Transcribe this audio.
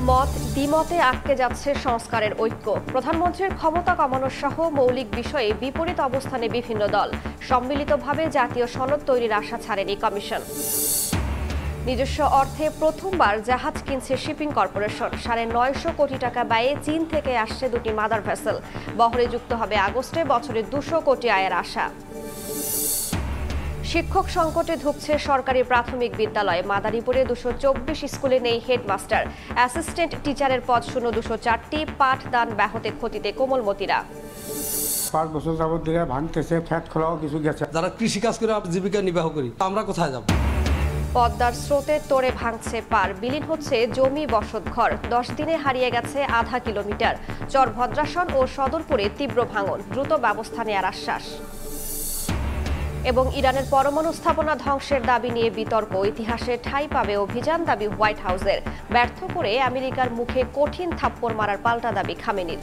মত দ্বিমতে আটকে যাচ্ছে সংস্কারের ঐক্য। প্রধানমন্ত্রীর ক্ষমতা কমানো সহ মৌলিক বিষয়ে বিপরীত অবস্থানে বিভিন্ন দল। সম্মিলিতভাবে জাতীয় সনদ তৈরির আশা ছাড়েনি কমিশন। নিজস্ব অর্থে প্রথমবার জাহাজ কিনছে শিপিং কর্পোরেশন। ৯৫০ কোটি টাকা ব্যয়ে চীন থেকে আসছে দুটি মাদার ভেসেল। বহরে যুক্ত হবে আগস্টে, বছরে ২০০ কোটি আয়ের আশা। শিক্ষক সংকটে ধুঁকছে সরকারি প্রাথমিক বিদ্যালয়। মাদারীপুরে ২২৪ স্কুলে নেই হেডমাস্টার। অ্যাসিস্ট্যান্ট টিচারের পদ শূন্য ২০৪টি। পাঠদান ব্যাহতে ক্ষতিতে কোমলমতিরা। ৫ বছর যাবত ধরে ভাঙতেছে, ফ্যাট খোলাও কিছু গেছে। যারা কৃষি কাজ করে জীবিকা নির্বাহ করি, আমরা কোথায় যাব? পদ্মার স্রোতের তোড়ে ভাঙছে পার, বিলীন হচ্ছে জমি বসতঘর। ১০ দিনে হারিয়ে গেছে আধা কিলোমিটার। চর ভদ্রাসন ও সদরপুরে তীব্র ভাঙন, দ্রুত ব্যবস্থা নেয়ার আশ্বাস। এবং ইরানের পরমাণু স্থাপনা ধ্বংসের দাবি নিয়ে বিতর্ক। ইতিহাসে ঠাঁই পাবে অভিযান, দাবি হোয়াইট হাউসের। ব্যর্থ করে আমেরিকার মুখে কঠিন থাপ্পড় মারার পাল্টা দাবি খামেনির।